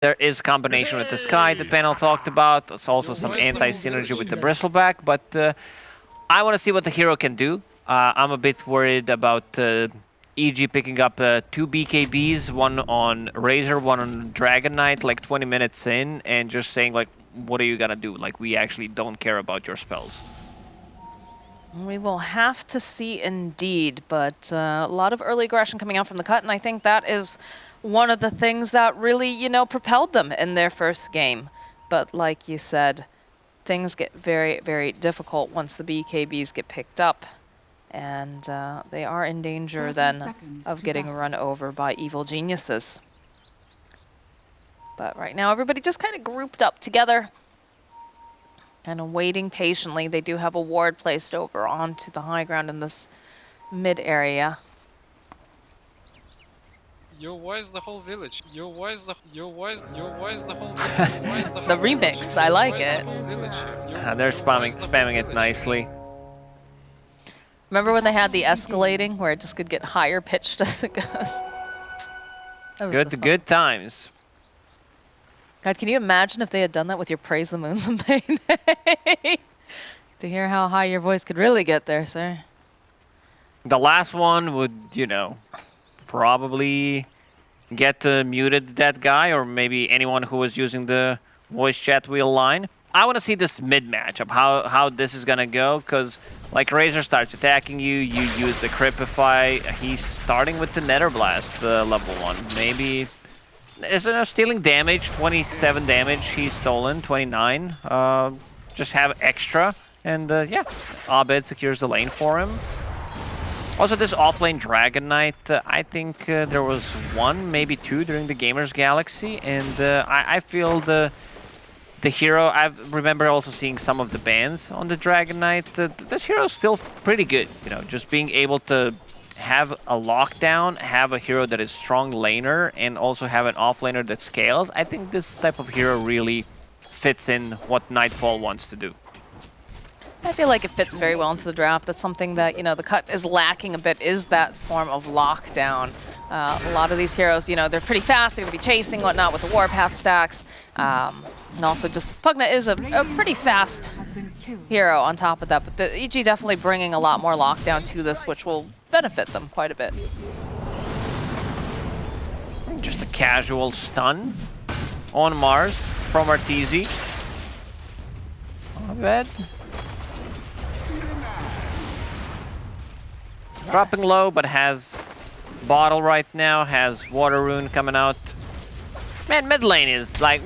There is a combination with the Sky that panel talked about. It's also some anti-synergy with the Bristleback, but I want to see what the hero can do. I'm a bit worried about EG picking up 2 BKBs, one on Razor, one on Dragon Knight, like 20 minutes in, and just saying, like, what are you gonna do? Like, we actually don't care about your spells. We will have to see indeed, but a lot of early aggression coming out from the cut, and I think that is one of the things that really, propelled them in their first game. But like you said, things get very, very difficult once the BKBs get picked up, and they are in danger then of getting run over by evil geniuses. But right now, everybody just kind of grouped up together, kind of waiting patiently. They do have a ward placed over onto the high ground in this mid area. Yo, why is the whole village? Yo, why is the whole village? The remix, I like it. They're spamming it nicely. Remember when they had the escalating where it just could get higher pitched as it goes? Good times. God, can you imagine if they had done that with your Praise the Moons and Pain? To hear how high your voice could really get there, sir. The last one would, probably get muted that guy, or maybe anyone who was using the voice chat wheel line. I want to see this mid matchup, how this is gonna go, because like Razor starts attacking you, you use the Cripify. He's starting with the Nether Blast, level 1. Maybe stealing damage, 27 damage he's stolen, 29. Just have extra, and yeah, Abed secures the lane for him. Also, this offlane Dragon Knight, I think there was 1, maybe 2 during the Gamers Galaxy, and I feel the hero, I remember also seeing some of the bans on the Dragon Knight. This hero is still pretty good, just being able to have a lockdown, have a hero that is strong laner, and also have an offlaner that scales. I think this type of hero really fits in what Nightfall wants to do. I feel like it fits very well into the draft. That's something that, the cut is lacking a bit, is that form of lockdown. A lot of these heroes, they're pretty fast. They're going to be chasing, whatnot, with the Warpath stacks. And also just Pugna is a pretty fast hero on top of that. But the EG definitely bringing a lot more lockdown to this, which will benefit them quite a bit. Just a casual stun on Mars from Arteezy. Not bad. Dropping low, but has bottle right now, has water rune coming out. Man, mid lane is like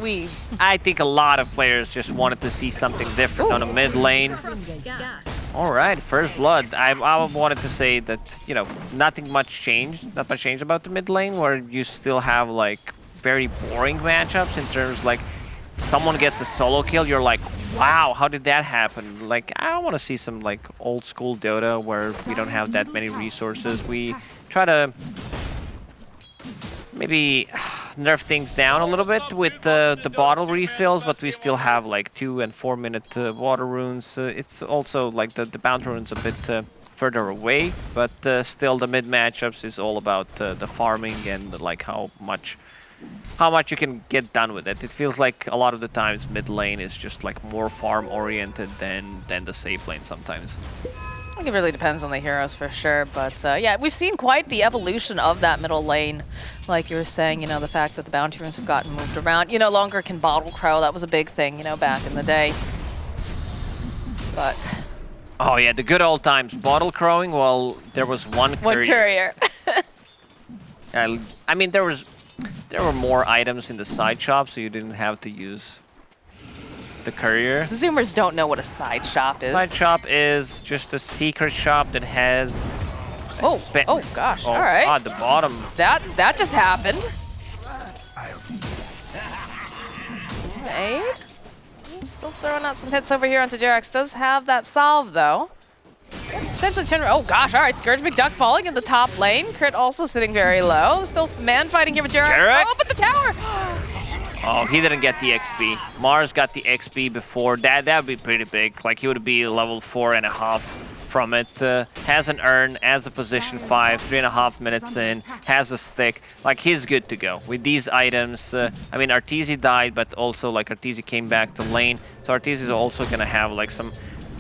I think a lot of players just wanted to see something different on a mid lane. All right, first blood. I wanted to say that, not much changed about the mid lane, where you still have like very boring matchups in terms like someone gets a solo kill, you're like, wow, how did that happen? Like, I want to see some like old school Dota where we don't have that many resources. We try to maybe nerf things down a little bit with the bottle refills, but we still have like 2 and 4 minute water runes. It's also like the bounty runes a bit further away, but still the mid matchups is all about the farming and like how much you can get done with it. It feels like a lot of the times mid lane is just like more farm oriented than the safe lane sometimes. I think it really depends on the heroes for sure, but yeah, we've seen quite the evolution of that middle lane. Like you were saying, the fact that the bounty runes have gotten moved around. You no longer can bottle crow. That was a big thing, back in the day. But oh yeah, the good old times. Bottle crowing, well, there was one courier. I mean, there were more items in the side shop, so you didn't have to use the courier. The Zoomers don't know what a side shop is. Side shop is just a secret shop that has... Oh gosh, all right. Oh, the bottom. That just happened. Made. Still throwing out some hits over here onto Jerax. Does have that solve, though. Potentially turn. Oh gosh, all right. Scourge McDuck falling in the top lane. Crit also sitting very low. Still man fighting here with Jerax. Oh, but the tower! Oh, he didn't get the XP. Mars got the XP before. That would be pretty big. Like, he would be level 4.5 from it. Has an urn, as a position 5, 3.5 minutes in, has a stick. Like, he's good to go. With these items, I mean, Arteezy died, but also, like, Arteezy came back to lane. So Arteezy is also gonna have, like, some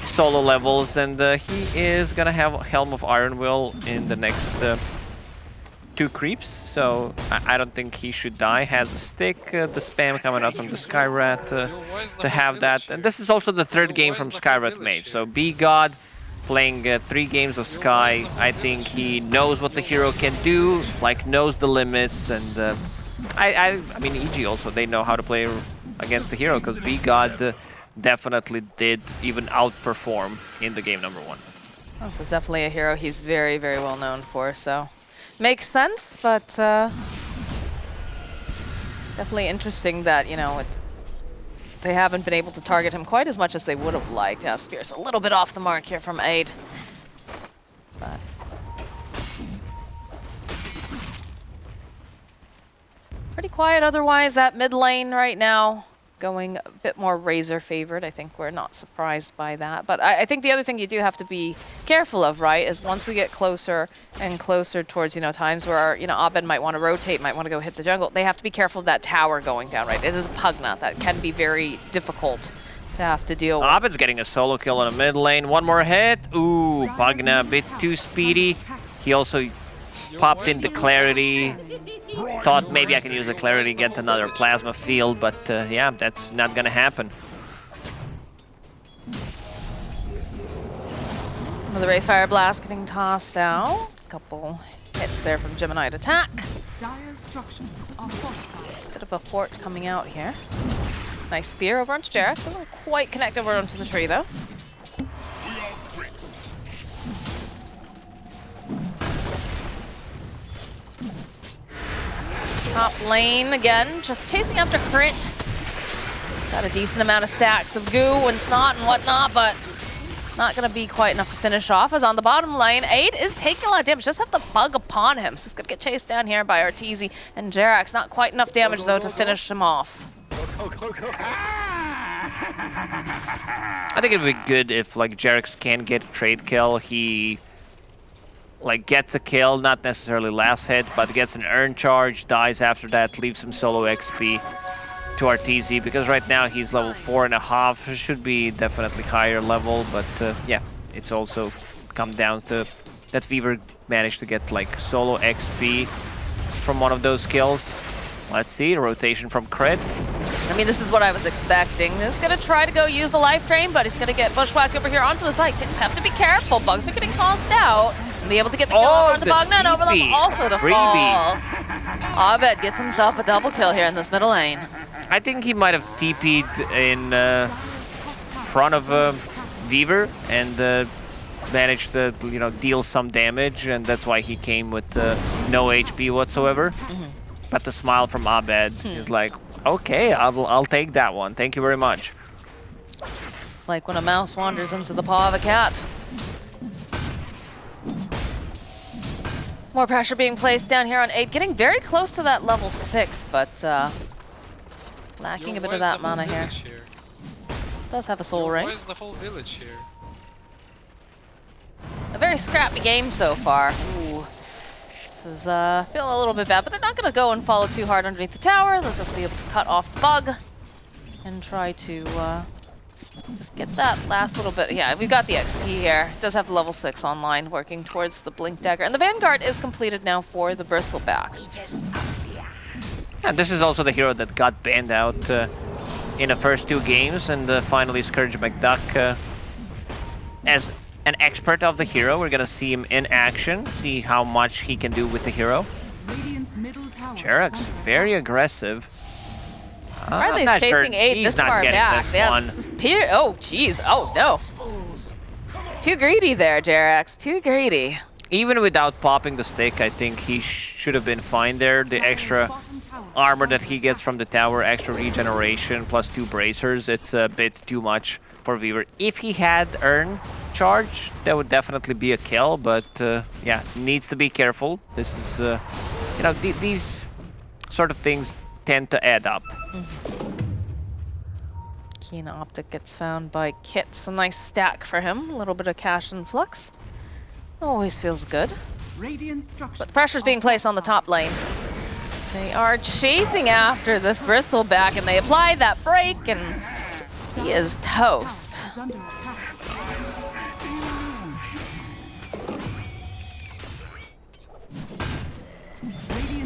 solo levels, and he is gonna have Helm of Iron Will in the next 2 creeps, so I don't think he should die. Has a stick, the spam coming out from the Skyrat to have that. And this is also the 3rd game from Skyrat Mage, so B-God playing 3 games of Sky. I think he knows what the hero can do, like knows the limits, and I mean EG also, they know how to play against the hero, because B-God definitely did even outperform in the game number 1. This is definitely a hero he's very, very well known for, so makes sense, but definitely interesting that, you know, they haven't been able to target him quite as much as they would have liked. Yeah, Spear's a little bit off the mark here from Aid. But pretty quiet otherwise, that mid lane right now. Going a bit more Razor favored. I think we're not surprised by that. But I think the other thing you do have to be careful of, right, is once we get closer and closer towards, you know, times where, you know, Abed might want to rotate, might want to go hit the jungle, they have to be careful of that tower going down, right? It is Pugna. That can be very difficult to have to deal with. Abed's getting a solo kill in the mid lane. One more hit. Ooh, Pugna a bit too speedy. He also popped into Clarity. Thought maybe I can use the Clarity, get another Plasma Field, but yeah, that's not gonna happen. Another Wraithfire Blast getting tossed out. A couple hits there from Gemini to attack. Dire structures are fortified. Bit of a fort coming out here. Nice spear over onto Jarek. Doesn't quite connect over onto the tree though. Top lane again, just chasing after Crit. Got a decent amount of stacks of goo and snot and whatnot, but not gonna be quite enough to finish off. As on the bottom lane, Aid is taking a lot of damage, just have the bug upon him. So he's gonna get chased down here by Arteezy and Jerax. Not quite enough damage though to finish him off. I think it'd be good if like Jerax can get a trade kill. He like gets a kill, not necessarily last hit, but gets an urn charge, dies after that, leaves some solo XP to Arteezy, because right now he's level 4.5, should be definitely higher level, but yeah, it's also come down to that Weaver managed to get like solo XP from one of those kills. Let's see, rotation from Crit. I mean, this is what I was expecting. He's gonna try to go use the life drain, but he's gonna get bushwhacked over here onto the side. Kids have to be careful, bugs are getting tossed out. And be able to get the kill over onto Bogna and over them also to fall. Abed gets himself a double kill here in this middle lane. I think he might have TP'd in front of Weaver and managed to, you know, deal some damage, and that's why he came with no HP whatsoever. But the smile from Abed is like, okay, I'll take that one. Thank you very much. It's like when a mouse wanders into the paw of a cat. More pressure being placed down here on 8, getting very close to that level 6, but lacking a bit of that mana here. Does have a soul ring. Why is the whole village here? A very scrappy game so far. Ooh. This is feeling a little bit bad, but they're not going to go and follow too hard underneath the tower. They'll just be able to cut off the bug and try to just get that last little bit. Yeah, we've got the XP here. It does have level 6 online, working towards the Blink Dagger. And the Vanguard is completed now for the Bristleback. And this is also the hero that got banned out in the first 2 games, and finally Scourge McDuck as an expert of the hero. We're gonna see him in action, see how much he can do with the hero. Jerax, very aggressive. Riley's chasing 8 this far back. Oh, jeez. Oh, no. Too greedy there, Jerax. Too greedy. Even without popping the stick, I think he should have been fine there. The extra armor that he gets from the tower, extra regeneration, plus 2 bracers, it's a bit too much for Weaver. If he had Urn charge, that would definitely be a kill, but yeah, needs to be careful. This is, you know, these sort of things tend to add up. Keen Optic gets found by Kit. It's a nice stack for him. A little bit of cash influx. Always feels good. Radiant structures. But the pressure's being placed on the top lane. They are chasing after this Bristleback, and they apply that break, and he is toast. Is under attack.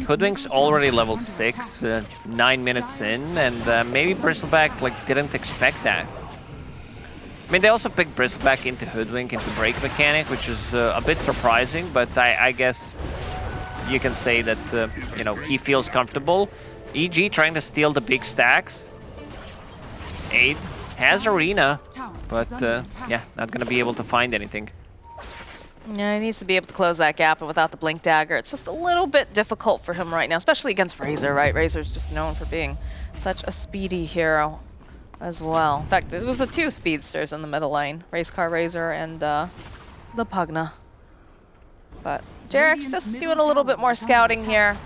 Hoodwink's already level 6, 9 minutes in, and maybe Bristleback like didn't expect that. I mean, they also picked Bristleback into Hoodwink, into break mechanic, which is a bit surprising, but I guess you can say that, you know, he feels comfortable. EG trying to steal the big stacks. Aid has Arena, but yeah, not gonna be able to find anything. Yeah, he needs to be able to close that gap, and without the Blink Dagger, it's just a little bit difficult for him right now, especially against Razor, right? Razor's just known for being such a speedy hero as well. In fact, this was the 2 speedsters in the middle lane, Racecar Razor and the Pugna. But Jarek's just doing a little bit more scouting here.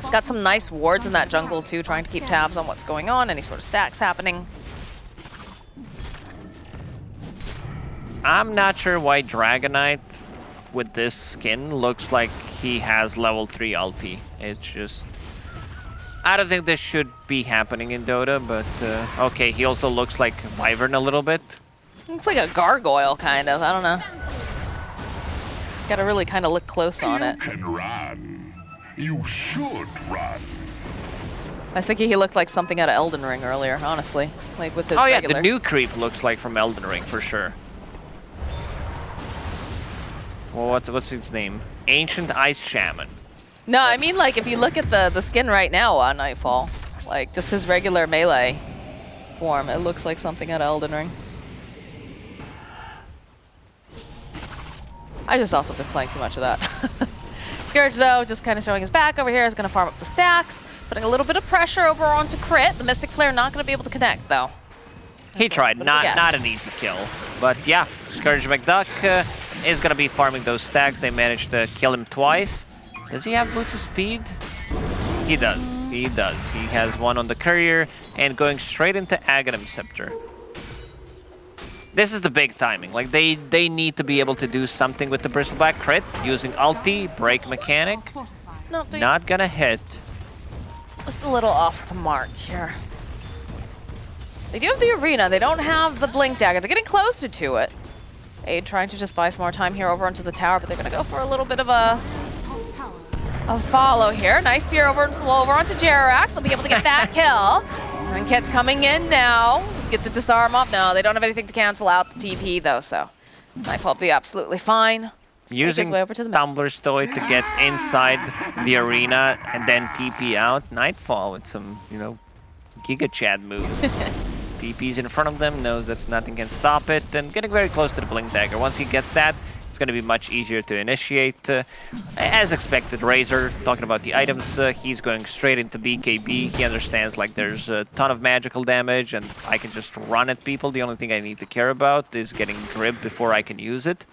He's got some nice wards in that jungle too, trying to keep tabs on what's going on, any sort of stacks happening. I'm not sure why Dragonite with this skin looks like he has level 3 ulti. It's just... I don't think this should be happening in Dota, but okay, he also looks like Wyvern a little bit. Looks like a gargoyle, kind of. I don't know. Gotta really kind of look close on it. You can run. You should run. I was thinking he looked like something out of Elden Ring earlier, honestly. Like with his Oh yeah, regular... the new creep looks like from Elden Ring, for sure. Well, what's his name? Ancient Ice Shaman. No, I mean, like, if you look at the skin right now on Nightfall, like, just his regular melee form, it looks like something out of Elden Ring. I just also been playing too much of that. Scourge, though, just kind of showing his back over here, is going to farm up the stacks, putting a little bit of pressure over onto Crit. The Mystic Flare not going to be able to connect, though. He tried, not an easy kill. But yeah, Scourge McDuck is going to be farming those stacks. They managed to kill him twice. Does he have boots of speed? He does. He does. He has one on the courier and going straight into Aghanim Scepter. This is the big timing. Like they need to be able to do something with the Bristleback crit using ulti, break mechanic. Not gonna hit. Just a little off the mark here. They do have the Arena. They don't have the Blink Dagger. They're getting closer to it. Aid trying to just buy some more time here over onto the tower, but they're gonna go for a little bit of a follow here. Nice spear over into the wall, over onto Jerax. They'll be able to get that kill. And Kit's coming in now. Get the disarm off. No, they don't have anything to cancel out the TP though, so Nightfall will be absolutely fine. Let's using way over to the Tumbler's Toy to get inside the arena and then TP out. Nightfall with some, you know, Giga Chad moves. TP's in front of them, knows that nothing can stop it, and getting very close to the Blink Dagger. Once he gets that, it's going to be much easier to initiate. As expected, Razor, talking about the items, he's going straight into BKB. He understands like there's a ton of magical damage and I can just run at people. The only thing I need to care about is getting grip before I can use it.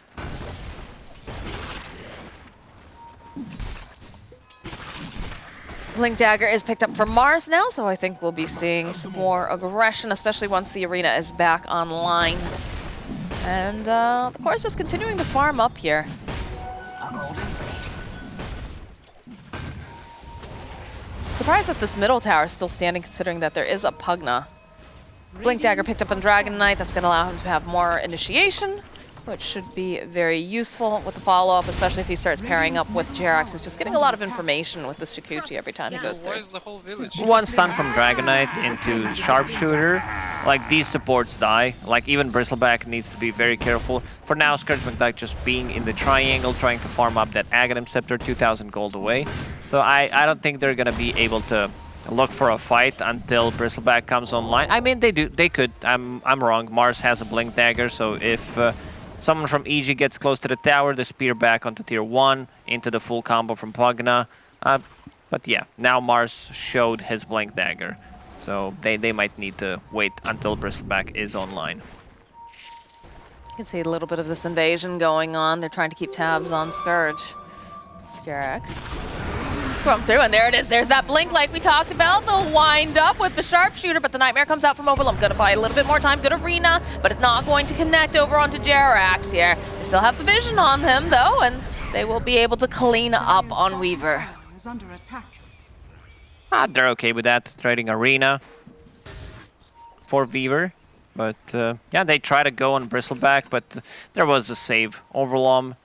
Blink Dagger is picked up from Mars now, so I think we'll be seeing some more aggression, especially once the arena is back online. And of course, just continuing to farm up here. Surprised that this middle tower is still standing, considering that there is a Pugna. Blink Dagger picked up on Dragon Knight. That's going to allow him to have more initiation, which should be very useful with the follow-up, especially if he starts pairing up with Jerax, who's just getting a lot of information with the Shikuchi every time he goes through. Why is the whole village? One stun from Dragon Knight into Sharpshooter. Like, these supports die. Like, even Bristleback needs to be very careful. For now, Scourge McDuck just being in the triangle, trying to farm up that Aghanim Scepter, 2,000 gold away. So I don't think they're going to be able to look for a fight until Bristleback comes online. I mean, they could. I'm wrong. Mars has a Blink Dagger, so if... someone from EG gets close to the tower, the spear back onto tier 1, into the full combo from Pugna. But yeah, now Mars showed his Blink Dagger. So they might need to wait until Bristleback is online. You can see a little bit of this invasion going on. They're trying to keep tabs on Scourge. Jerax. Come through, and there it is. There's that blink like we talked about. The wind up with the sharpshooter, but the Nightmare comes out from Overlum. Gonna buy a little bit more time. Good arena, but it's not going to connect over onto Jerax here. They still have the vision on him, though, and they will be able to clean up on Weaver. Is under attack. They're okay with that, trading arena for Weaver. But yeah, they try to go on Bristleback, but there was a save. Overlum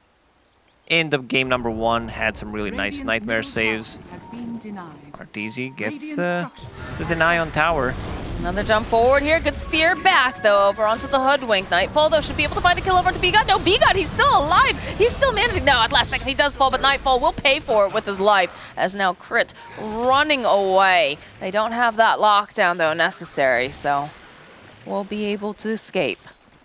in the game number 1 had some really nice Radiant's Nightmare middle saves. tower has been denied. Arteezy gets Radiant the structures. deny on tower. Another jump forward here. Good spear back, though, over onto the Hoodwink. Nightfall, though, should be able to find a kill over onto B-God. No, B-God, he's still alive. He's still managing. No, at last second, he does fall, but Nightfall will pay for it with his life, as now Crit running away. They don't have that lockdown, though, necessary, so we'll be able to escape.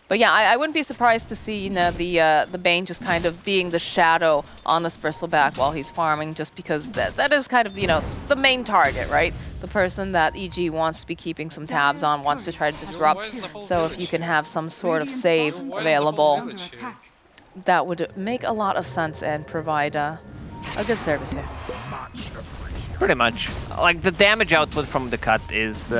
But yeah, I wouldn't be surprised to see, you know, the Bane just kind of being the shadow on this Bristleback while he's farming, just because that is kind of, you know, the main target, right? The person that EG wants to be keeping some tabs on, wants to try to disrupt. So if you can have some sort of save available, Under attack. that would make a lot of sense and provide a good service here. Pretty much. Like, the damage output from the cut is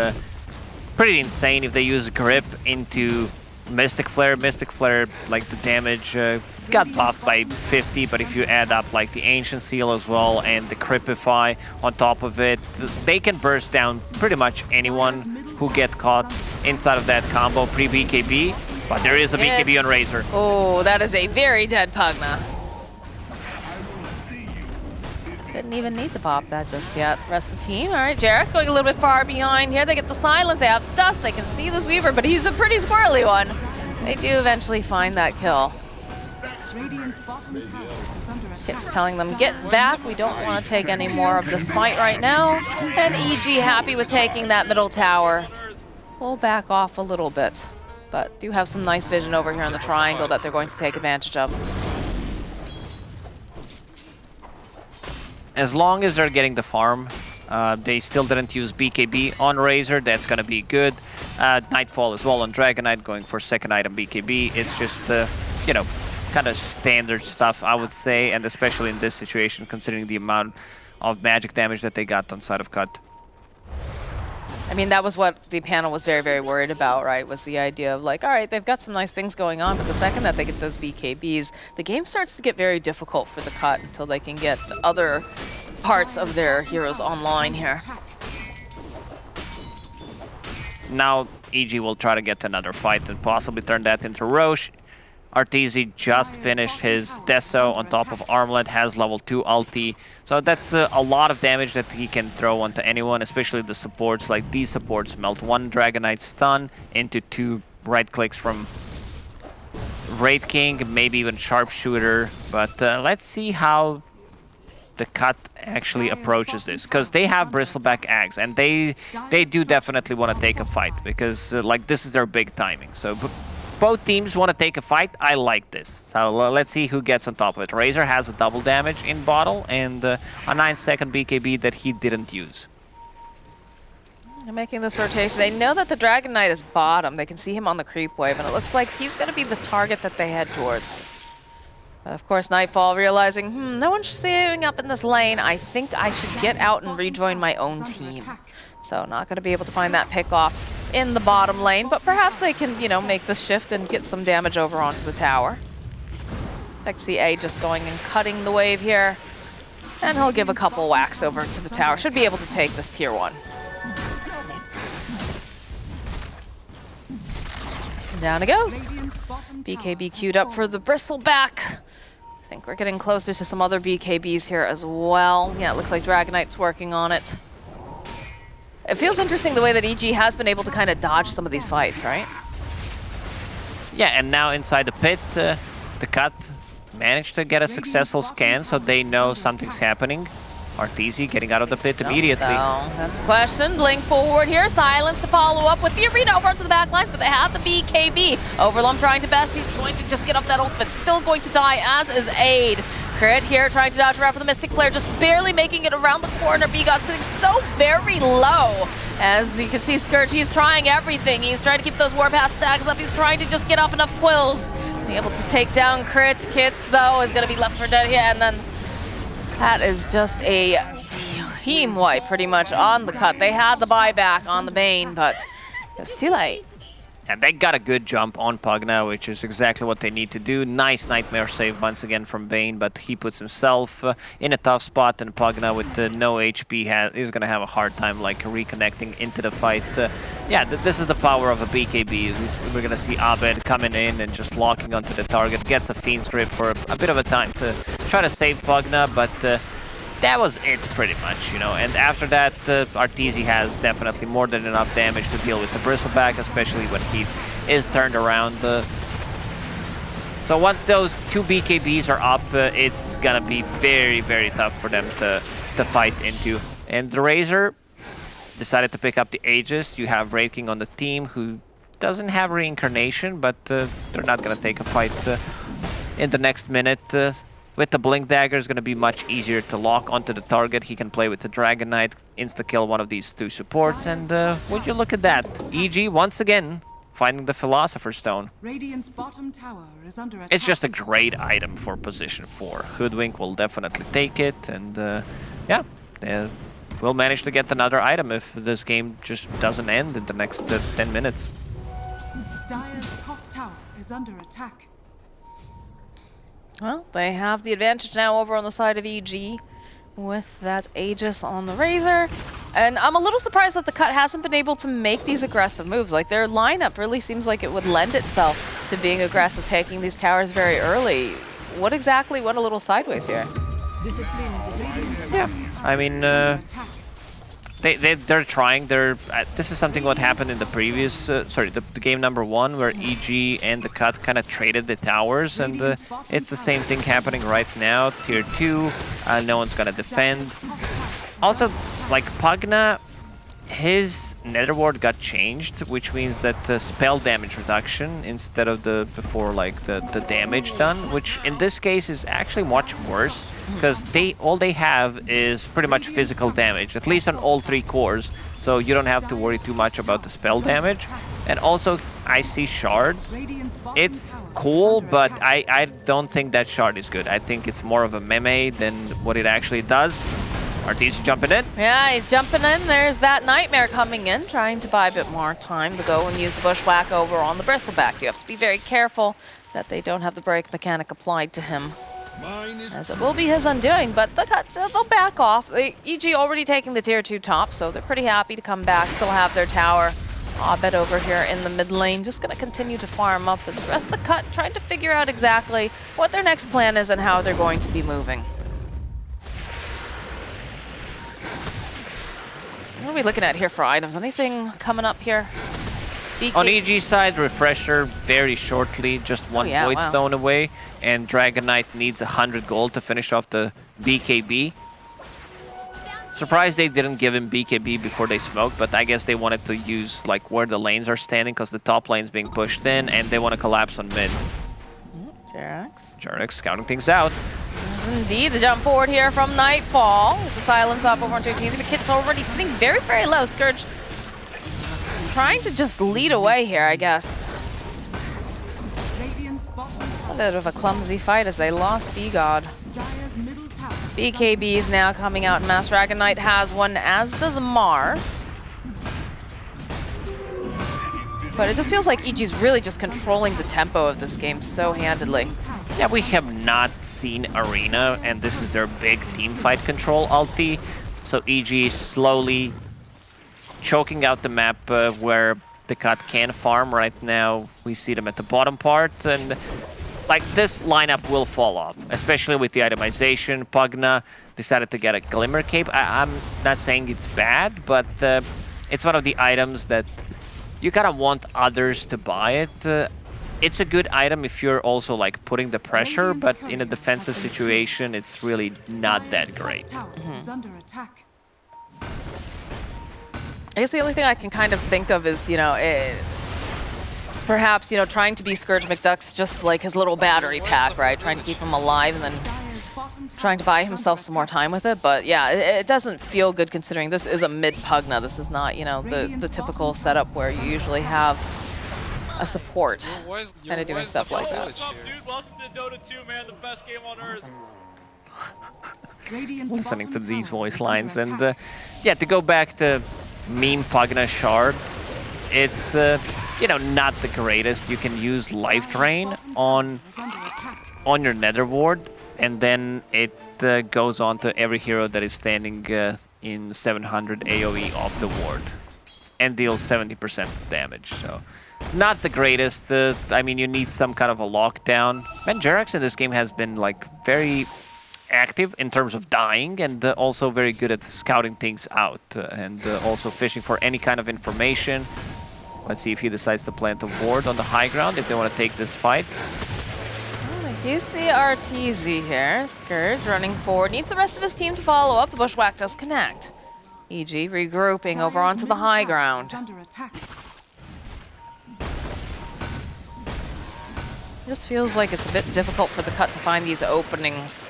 pretty insane if they use Grip into Mystic Flare. Mystic Flare, like, the damage got buffed by 50, but if you add up, like, the Ancient Seal as well and the Cripify on top of it, they can burst down pretty much anyone who get caught inside of that combo pre-BKB, but there is a BKB on Razor. Oh, that is a very dead Pugna. Didn't even need to pop that just yet. Rest of the team, all right, Jarrett's going a little bit far behind here. They get the silence, they have dust, they can see this Weaver, but he's a pretty squirrely one. They do eventually find that kill. Radiant's bottom tower is under attack. Kit's telling them, get back, we don't want to take any more of this fight right now. And EG happy with taking that middle tower. We'll back off a little bit, but do have some nice vision over here on the triangle that they're going to take advantage of. As long as they're getting the farm, they still didn't use BKB on Razor. That's going to be good. Nightfall as well on Dragon Knight, going for second item BKB. It's just, you know, kind of standard stuff, I would say, and especially in this situation, considering the amount of magic damage that they got on side of cut. I mean, that was what the panel was very, very worried about, right? Was the idea of like, all right, they've got some nice things going on, but the second that they get those BKBs, the game starts to get very difficult for the cut until they can get other parts of their heroes online here. Now, EG will try to get another fight and possibly turn that into Roche. Arteezy just finished his Deso on top of Armlet, has level 2 ulti. So that's a lot of damage that he can throw onto anyone, especially the supports. Like these supports melt 1 Dragon Knight stun into 2 right clicks from Wraith King, maybe even Sharpshooter. But let's see how the cut actually approaches this, because they have Bristleback Axe and they do definitely want to take a fight, because like this is their big timing. So both teams want to take a fight. I like this. So let's see who gets on top of it. Razor has a double damage in bottle and a 9-second BKB that he didn't use. They're making this rotation. They know that the Dragon Knight is bottom. They can see him on the creep wave, and it looks like he's going to be the target that they head towards. But of course, Nightfall realizing, no one's staying up in this lane. I think I should get out and rejoin my own team. So not going to be able to find that pick off in the bottom lane, but perhaps they can, you know, make the shift and get some damage over onto the tower. XCA just going and cutting the wave here, and he'll give a couple whacks over to the tower. Should be able to take this tier 1. Down it goes. BKB queued up for the Bristleback. I think we're getting closer to some other BKBs here as well. Yeah, it looks like Dragon Knight's working on it. It feels interesting the way that EG has been able to kind of dodge some of these fights, right? Yeah, and now inside the pit, the cut managed to get a successful scan, so they know something's happening. Arteezy getting out of the pit immediately. So that's the question. Blink forward here. Silence to follow up with the arena over onto the back lines, but they have the BKB. Overlum trying to best. He's going to just get off that ult, but still going to die, as is Aid. Crit here trying to dodge around for the Mystic Flare, just barely making it around the corner. B-God sitting so very low. As you can see, Scourge, he's trying everything. He's trying to keep those Warpath stacks up. He's trying to just get off enough quills. Be able to take down Crit. Kits, though, is going to be left for dead here, and then that is just a team wipe pretty much on the cut. They had the buyback on the Bane, but it's too late. And they got a good jump on Pugna, which is exactly what they need to do. Nice Nightmare save once again from Bane, but he puts himself in a tough spot, and Pugna with no HP is going to have a hard time like reconnecting into the fight. Yeah, this is the power of a BKB. We're going to see Abed coming in and just locking onto the target, gets a Fiend's Grip for a bit of a time to try to save Pugna, but that was it pretty much, you know. And after that, Arteezy has definitely more than enough damage to deal with the Bristleback, especially when he is turned around. So once those two BKBs are up, it's gonna be very, very tough for them to fight into. And the Razor decided to pick up the Aegis. You have Wraith King on the team who doesn't have Reincarnation, but they're not gonna take a fight in the next minute. With the Blink Dagger, it's going to be much easier to lock onto the target. He can play with the Dragon Knight, insta-kill one of these two supports, and would you look at that? EG, once again, finding the Philosopher's Stone. Radiant's bottom tower is under attack. It's just a great item for position 4. Hoodwink will definitely take it, and yeah, we'll manage to get another item if this game just doesn't end in the next 10 minutes. Dire's top tower is under attack. Well, they have the advantage now over on the side of EG with that Aegis on the Razor. And I'm a little surprised that the cut hasn't been able to make these aggressive moves. Like, their lineup really seems like it would lend itself to being aggressive, taking these towers very early. What exactly went a little sideways here? Yeah, I mean, they're trying. This is something what happened in the previous, the game number 1, where EG and the cut kind of traded the towers, and it's the same thing happening right now. Tier 2, no one's gonna defend. Also, like Pugna, his Nether Ward got changed, which means that spell damage reduction instead of before like the damage done, which in this case is actually much worse. Because all they have is pretty much physical damage, at least on all 3 cores, so you don't have to worry too much about the spell damage. And also, I see Shard. It's cool, but I don't think that Shard is good. I think it's more of a meme than what it actually does. Arteezy jumping in. Yeah, he's jumping in. There's that Nightmare coming in, trying to buy a bit more time to go and use the Bushwhack over on the Bristleback. You have to be very careful that they don't have the break mechanic applied to him, as it will be his undoing, but the cuts, they'll back off. EG already taking the tier 2 top, so they're pretty happy to come back, still have their tower. Abed over here in the mid lane, just going to continue to farm up as the rest of the cut, trying to figure out exactly what their next plan is and how they're going to be moving. What are we looking at here for items? Anything coming up here? On EG side, Refresher very shortly, just one Void Stone away, and Dragon Knight needs 100 gold to finish off the BKB. Surprised they didn't give him BKB before they smoked, but I guess they wanted to use like where the lanes are standing because the top lane's being pushed in, and they want to collapse on mid. Jerax scouting things out. Indeed, the jump forward here from Nightfall. With the silence off over onto Arteezy, but Kit's already sitting very, very low. Scourge trying to just lead away here, I guess. A bit of a clumsy fight as they lost B-God. BKB is now coming out. Mass Dragon Knight has one, as does Mars. But it just feels like EG's really just controlling the tempo of this game so handedly. Yeah, we have not seen Arena, and this is their big team fight control ulti. So EG is slowly choking out the map where the cut can farm. Right now, we see them at the bottom part, and like this lineup will fall off, especially with the itemization. Pugna decided to get a Glimmer Cape. I'm not saying it's bad, but it's one of the items that you kind of want others to buy it. It's a good item if you're also like putting the pressure, but in a defensive situation, it's really not that great. I guess the only thing I can kind of think of is, perhaps, trying to be Scourge McDuck's just like his little battery pack, right? Trying to keep him alive and then trying to buy himself some more time with it. But yeah, it doesn't feel good considering this is a mid-Pugna. This is not, the typical setup where you usually have a support kind of doing stuff like that. What's up, dude? Welcome to Dota 2, man. The best game on earth. Radiant's listening to bottom these tower voice is under lines. And attack. yeah, to go back to meme Pugna Shard, it's not the greatest. You can use Life Drain on your Nether Ward, and then it goes on to every hero that is standing in 700 AoE off the ward, and deals 70% damage. So not the greatest. I mean, you need some kind of a lockdown. Man, Jerax in this game has been like very active in terms of dying, and also very good at scouting things out, and also fishing for any kind of information. Let's see if he decides to plant a ward on the high ground if they want to take this fight. I do see RTZ here. Scourge running forward. Needs the rest of his team to follow up. The Bushwhack does connect. EG regrouping over onto the high ground. Under attack. Just feels like it's a bit difficult for the cut to find these openings.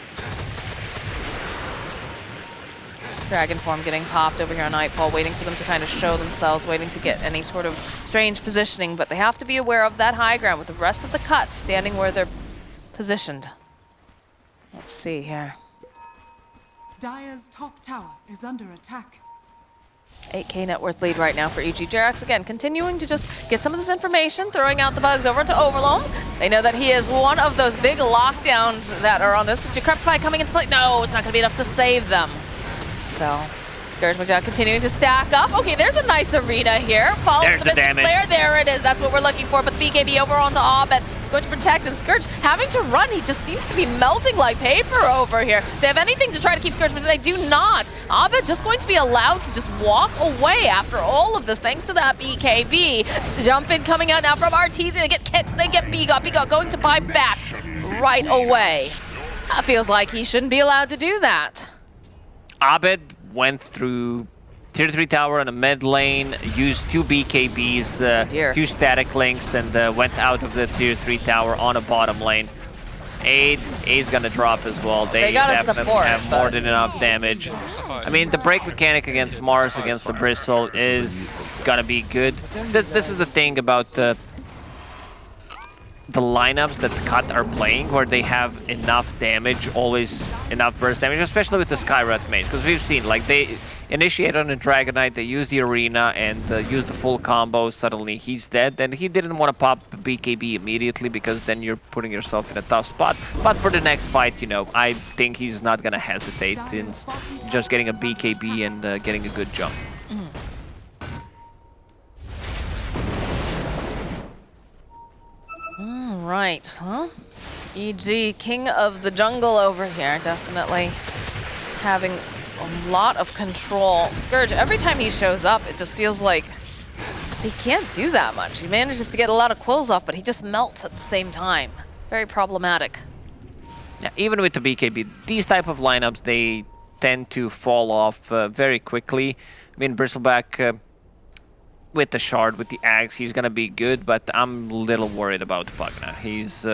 Dragon form getting popped over here on Nightfall, waiting for them to kind of show themselves, waiting to get any sort of strange positioning, but they have to be aware of that high ground with the rest of the cut standing where they're positioned. Let's see here. Dire's top tower is under attack. 8k net worth lead right now for EG. Jerax again continuing to just get some of this information, throwing out the bugs over to Overloam. They know that he is one of those big lockdowns that are on this. Decrepify coming into play. No, it's not going to be enough to save them. So, Scourge Majak continuing to stack up. Okay, there's a nice arena here. Follow There's the the damage. Flare. There it is. That's what we're looking for. But the BKB over onto Abed. He's going to protect, and Scourge having to run. He just seems to be melting like paper over here. They have anything to try to keep Scourge, but they do not. Abed just going to be allowed to just walk away after all of this, thanks to that BKB. Jump in coming out now from RTZ. They get Kits, they get Bigot. Bigot going to buy back right away. That feels like he shouldn't be allowed to do that. Abed went through tier 3 tower on a mid lane, used 2 BKBs, 2 static links, and went out of the tier 3 tower on a bottom lane. A's gonna drop as well. They gotta definitely support, have more than enough damage. I mean, the break mechanic against Mars, against the Bristle, is gonna be good. This is the thing about the lineups that Cut are playing, where they have enough damage, always enough burst damage, especially with the Skywrath mage, because we've seen, like, they initiate on a Dragon Knight, they use the arena and use the full combo, suddenly he's dead, and he didn't want to pop BKB immediately, because then you're putting yourself in a tough spot. But for the next fight, I think he's not gonna hesitate in just getting a BKB and getting a good jump. Right, huh? EG, king of the jungle over here, definitely having a lot of control. Scourge, every time he shows up, it just feels like he can't do that much. He manages to get a lot of quills off, but he just melts at the same time. Very problematic. Yeah, even with the BKB, these type of lineups, they tend to fall off very quickly. I mean, Bristleback with the shard, with the axe, he's gonna be good, but I'm a little worried about Pugna. He's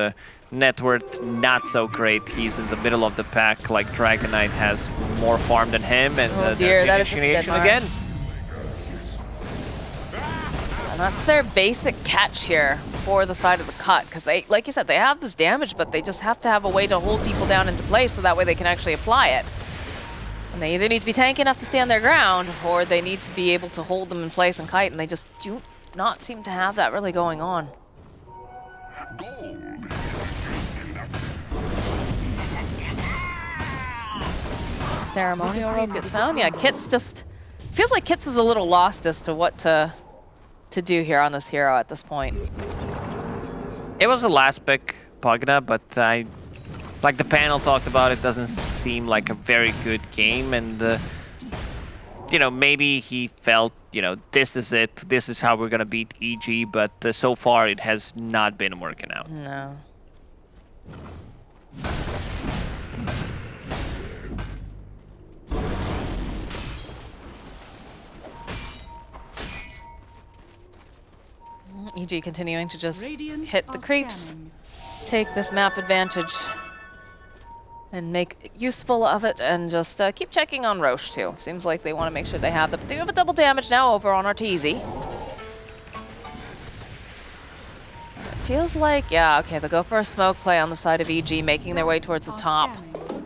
net worth not so great. He's in the middle of the pack. Like, Dragon Knight has more farm than him, and oh dear, that is just initiation dead again. And that's their basic catch here for the side of the cut, because they, like you said, they have this damage, but they just have to have a way to hold people down into place so that way they can actually apply it. And they either need to be tanky enough to stand their ground, or they need to be able to hold them in place and kite, and they just do not seem to have that really going on. Ceremonial robe gets found. Yeah, Kits just feels like Kits is a little lost as to what to do here on this hero at this point. It was the last pick, Pugna, but like the panel talked about, it doesn't seem like a very good game, and maybe he felt, this is it, this is how we're gonna beat EG, but so far it has not been working out. No. EG continuing to just hit the creeps, take this map advantage, and make useful of it, and just keep checking on Roche too. Seems like they want to make sure they have that, but they do have a double damage now over on RTZ. It feels like, yeah, okay, they'll go for a smoke play on the side of EG, making their way towards the top.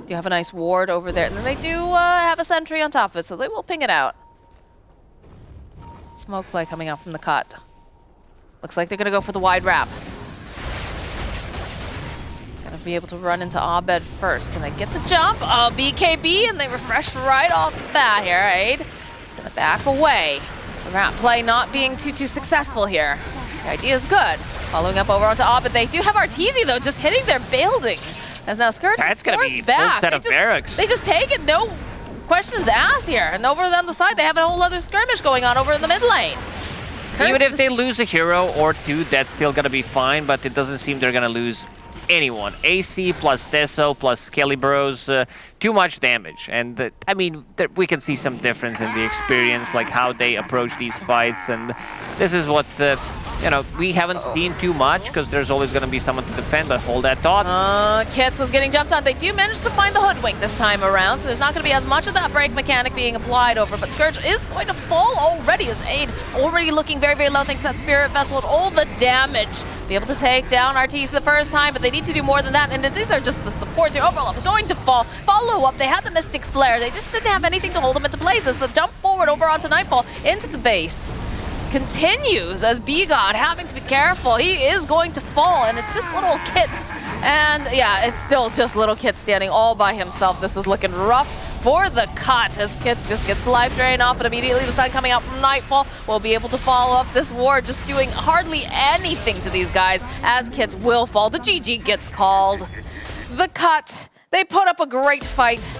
Do have a nice ward over there, and then they do have a sentry on top of it, so they will ping it out. Smoke play coming out from the cut. Looks like they're gonna go for the wide wrap. Gonna be able to run into Abed first. Can they get the jump? Oh, BKB, and they refresh right off the bat here. Aid is gonna back away. The wrap play not being too successful here. The idea is good. Following up over onto Abed. They do have Arteezy though, just hitting their building. As now Scourge That's gonna be back. full set of barracks. They just take it, no questions asked here. And over on the side, they have a whole other skirmish going on over in the mid lane. Even if they lose a hero or two, that's still gonna be fine, but it doesn't seem they're gonna lose anyone. AC plus Teso plus Skelly Bros, too much damage. And I mean, we can see some difference in the experience, like how they approach these fights. And this is what, you know, we haven't seen too much because there's always going to be someone to defend, but hold that thought. Kits was getting jumped on. They do manage to find the hoodwink this time around, so there's not going to be as much of that break mechanic being applied over, but Scourge is going to fall already as Aid already looking very low thanks to that Spirit Vessel and all the damage. Be able to take down Arteezy the first time, but they need to do more than that, and these are just the supports here. Overall is going to fall. Follow up, they had the Mystic Flare. They just didn't have anything to hold them into place as the jump forward over onto Nightfall into the base continues as B-God having to be careful. He is going to fall, and it's just little Kits. And yeah, it's still just little Kits standing all by himself. This is looking rough for the cut as Kits just gets the life drain off, but immediately the sun coming out from Nightfall will be able to follow up this ward, just doing hardly anything to these guys as Kits will fall. The GG gets called. The cut, they put up a great fight.